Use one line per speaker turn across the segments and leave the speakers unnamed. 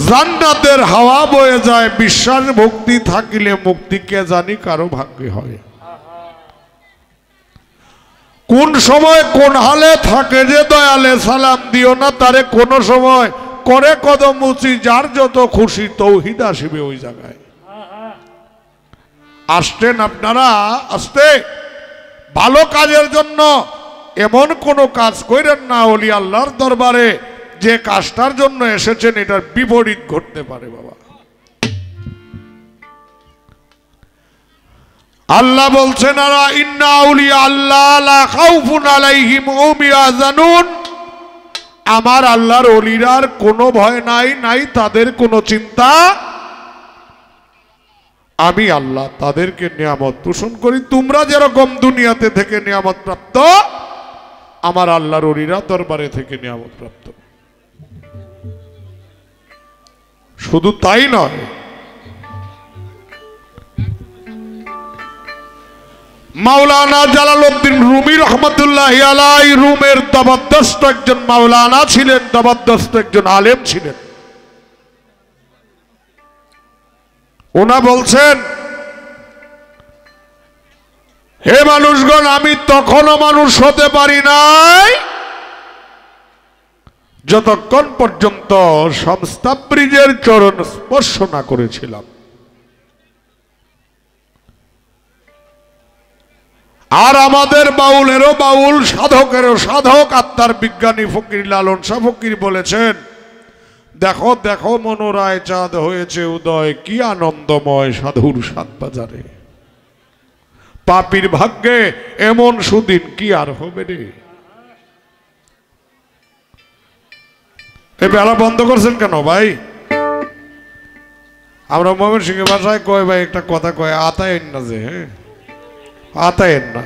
জান্নাতের হাওয়া বয়ে যায়। বিশ্বাস ভক্তি থাকিলে মুক্তি কে জানি কারো ভাগ্যে হয়। কোন সময় কোন হালে থাকে যে দয়ালে সালাম দিও না তারে, কোন সময় করে কদম উঁচি যার যত খুশি তৌহিদ আসিবে ওই জায়গায়। আসতেন আপনারা, আসতে ভালো কাজের জন্য এমন কোন কাজ করেন না ওলি আল্লাহর দরবারে যে কাজটার জন্য এসেছেন এটার বিপরীত ঘটতে পারে। বাবা আল্লাহ বলছেন আলা ইন্না আউলিয়া আল্লাহ লা খাউফুন আলাইহিম ওয়া হুম ইয়াহজানুন, আমার আল্লাহর ওলিরার কোনো ভয় নাই, নাই তাদের কোনো চিন্তা। আমি আল্লাহ তাদেরকে নিয়ামত পোষণ করি। তোমরা যেরকম দুনিয়াতে থেকে নিয়ামত প্রাপ্ত, আমার আল্লাহর ওলিরা দরবারে থেকে নিয়ামত প্রাপ্ত। শুধু তাই নয়, মাওলানা জালালউদ্দিন রুমি রহমতুল্লাহি আলাইহি রুমের জবরদস্ত একজন মাওলানা ছিলেন, জবরদস্ত একজন আলেম ছিলেন। ওনা বলছেন, হে মানুষগণ, আমি তখনও মানুষ হতে পারি নাই যতক্ষণ পর্যন্ত শামস্তাব্রিজের চরণ স্পর্শ না করেছিলাম। আর আমাদের বাউলেরও বাউল, সাধকেরও সাধক, আত্মার বিজ্ঞানী ফকির লালন শাহ ফকির বলেছেন, দেখো দেখো মনোরায় চাঁদ হয়েছে উদয়, কি আনন্দময় সাধুর সাত বাজারে। পাপীর ভাগ্যে এমন সুদিন কি আর হবে রে। এই বেলা বন্ধ করছেন কেন ভাই? আমরা ময়মনসিংহ ভাষায় কয় ভাই একটা কথা কয়, আতায়েন না যে, হ্যাঁ আতায়েন না,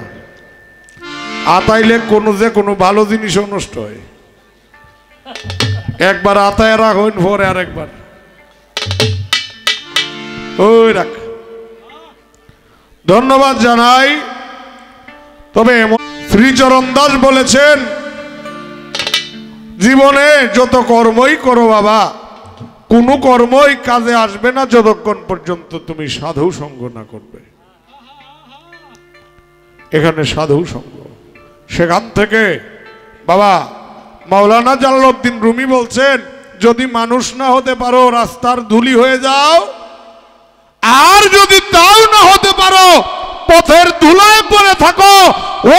আতাইলে কোনো ভালো জিনিসও নষ্ট হয়। একবার আতায় রাখুন, পরে আর একবার ওই রাখ। ধন্যবাদ জানাই। তবে শ্রীচরণ দাস বলেছেন, জীবনে যত কর্মই করো বাবা, কোনো কর্মই কাজে আসবে না যতক্ষণ পর্যন্ত তুমি সাধু সঙ্গ না করবে। এখানে সাধু সঙ্গ, সেখান থেকে বাবা মাওলানা জালালউদ্দিন রুমি বলছেন, যদি মানুষ না হতে পারো রাস্তার ধুলি হয়ে যাও, আর যদি তাও না হতে পারো পথের ধুলায় পড়ে থাকো,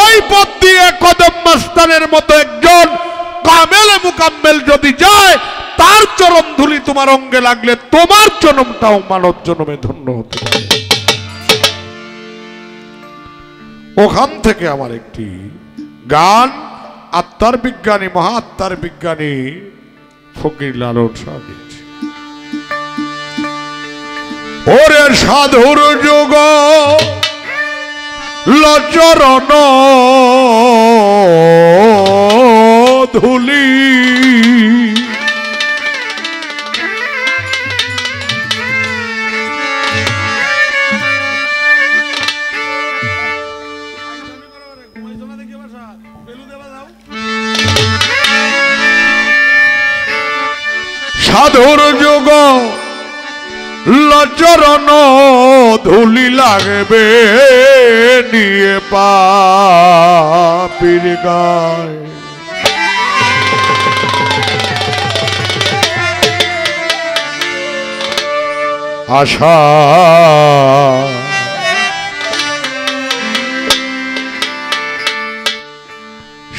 ওই পথ দিয়ে কদম মাস্তানের মতো একজন কামেলে মুকাম্মেল যদি যায়, তার চরণ ধুলি তোমার অঙ্গে লাগলে তোমার জন্মটাও মানব জন্মে ধন্য হতে পারে। ওখান থেকে আমার একটি গান আত্মার বিজ্ঞানী, মহা আত্মার বিজ্ঞানী ফকির লালন শাহ গেয়েছে। ওরে সাধুর যুগ লচরণ ধুলি, সাধুর যুগ লচরণ ধুলি লাগবে নিয়ে পাপীর গায়। আশা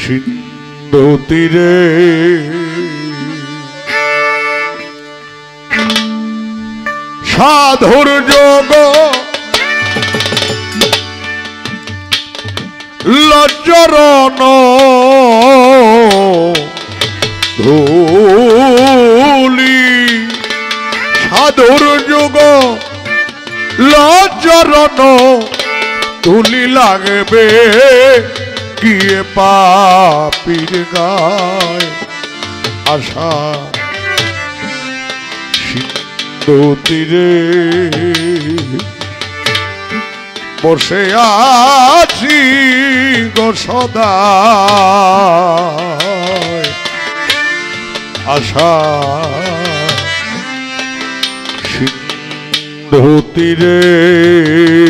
সিন্ধু তীরে সাধুর যোগ লচরণ ধুলি, সাধুর যোগ লচরণ ধুলি লাগবে গিয়ে পাপীর গায়। আশা তীরে বসে আছি গো সদা, সিন্ধু তীরে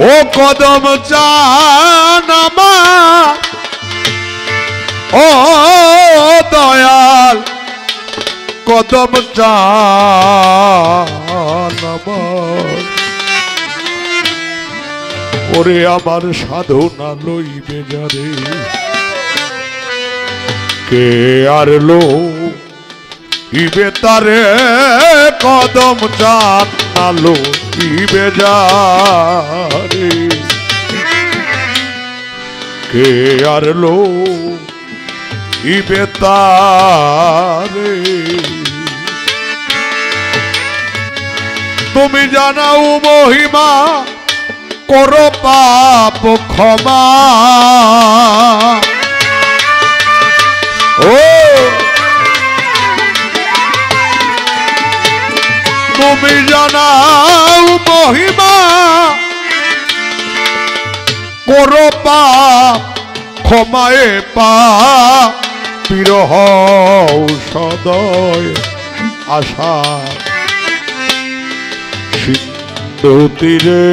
ও কদম চান আমার ও দয়াল কদম চান আমার ওরে আমার সাধনা লইবে যারে কে আর লইবে তারে কদম চান আলো ইবে যারে কে আর লো ইবে তারে তুমি জানাও মহিমা করো পাপ ক্ষমা ও তুমি জানাও মহিমা করো পাপ ক্ষমায়ে পা বিরহ সদয় আশা সিন্ধু তীরে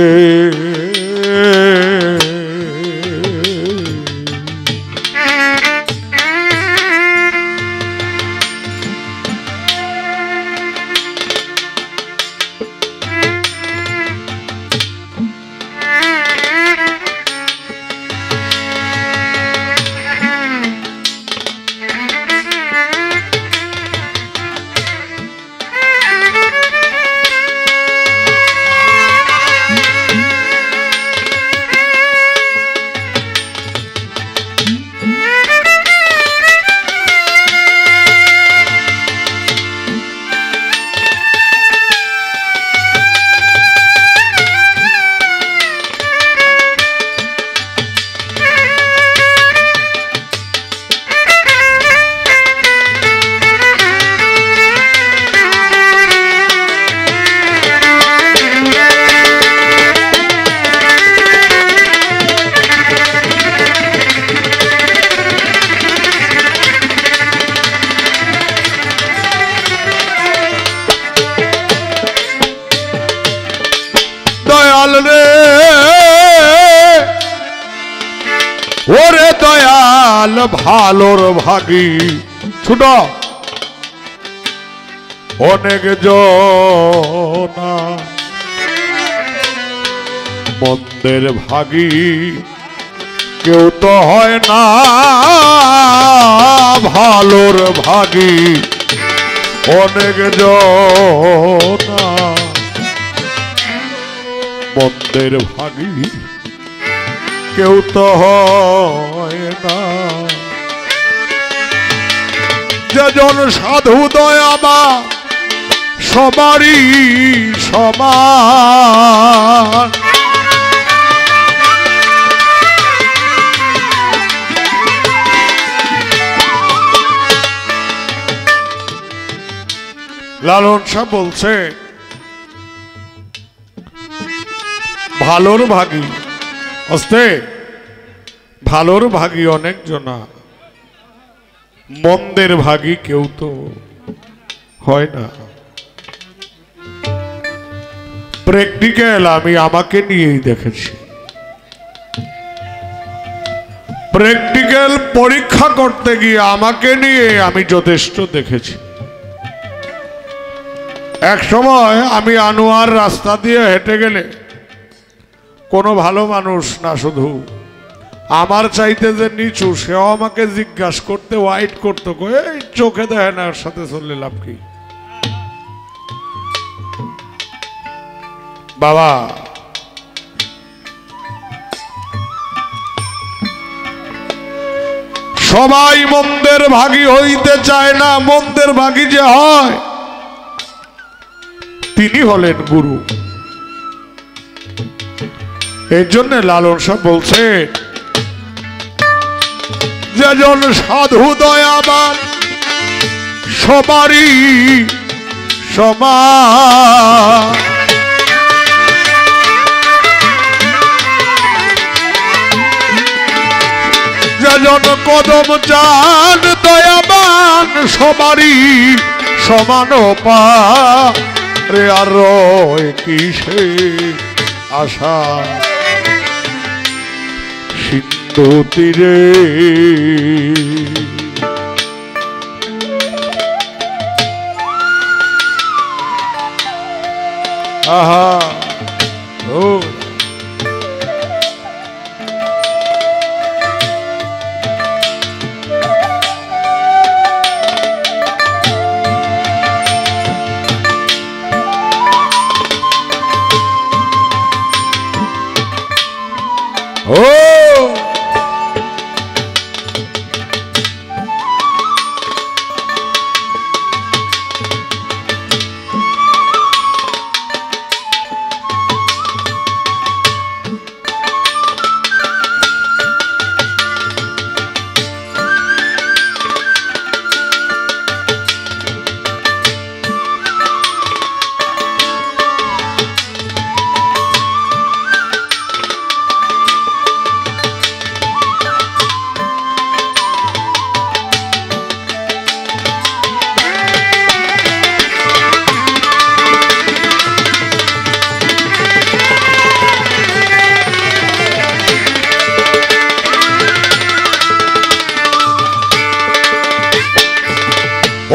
দয়াল রে ওরে দয়াল ভালোর ভাগী ছুট অনেক জনা মন্দের ভাগী কেউ তো হয় না ভালোর ভাগী অনেক জনা মন্দের ভাগী কেউ তো হয় না যেজন সাধু দয়ামা সবারই সমান লালন শাহ বলছে ভালোর ভাগী অস্তে ভালোর ভাগী অনেক জনা মন্দের ভাগী কেউ তো হয় না প্র্যাকটিক্যাল আমি আমাকে নিয়েই দেখেছি প্র্যাকটিক্যাল পরীক্ষা করতে গিয়ে আমাকে নিয়ে আমি যথেষ্ট দেখেছি এক সময় আমি আনোয়ার রাস্তা দিয়ে হেঁটে গেলে কোনো ভালো মানুষ না শুধু আমার চাইতে যে নিচু সেও আমাকে জিজ্ঞাসা করতে ওয়াইট করতো এই চোখে দেখে না ওর সাথে চললে লাভ কি বাবা সবাই মন্দের ভাগী হইতে চায় না মন্দের ভাগী যে হয় তিনি হলেন গুরু এই জন্য লালন শাহ বলছে যেজন সাধু দয়াবান সবারই সমান, যেজন কদম চান দয়াবান সবারই সমান পারে, আর রয় কিসে আশা সিন্ধু তীরে। আহা ও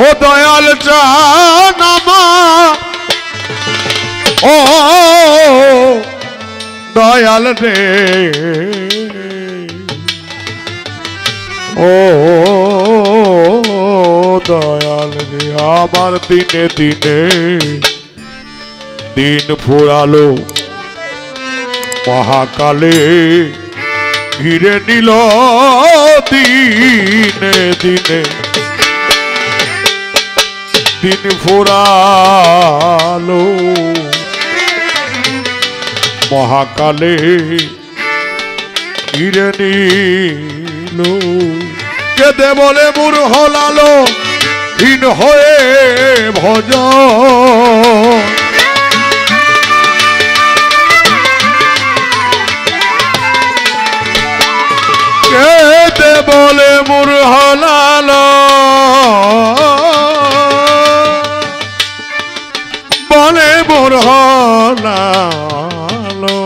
ও দয়াল চান আমার, ও দয়াল রে, ও দয়াল রে, আমার দিনে দিনে দিন ফুরালো মহাকালে ঘিরে নিল দিনে দিনে দিন ফুরালো মহাকালে ঘিরে নিল। কেঁদে বলে মুর হলালো হীন হয়ে ভজ, কেঁদে বলে মুর হলালো, বলে মোর হলালো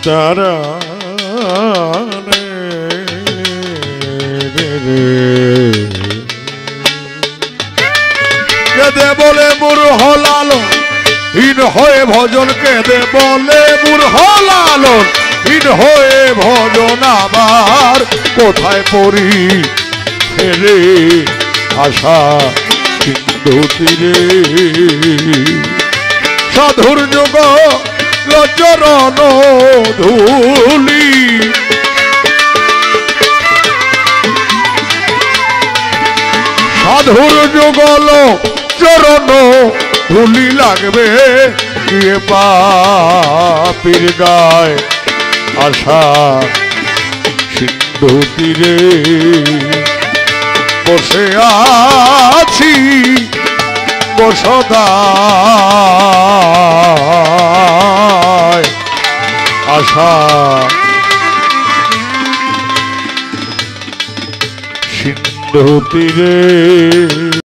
তারা কেঁদে বলে মোর হলালো হীন হয়ে ভজন, কেঁদে বলে মোর হলালো হীন হয়ে ভজন, আবার কোথায় পড়ি ফেরে আশা সিন্ধু তীরে। সাধুর যুগ চরণ ধুলি, সাধুর যুগল চরণ ধুলি লাগবে গিয়ে পাপীর গায় আশা সিন্ধু তীরে। বসে আছি বসদায় আশা সিন্ধু তীরে।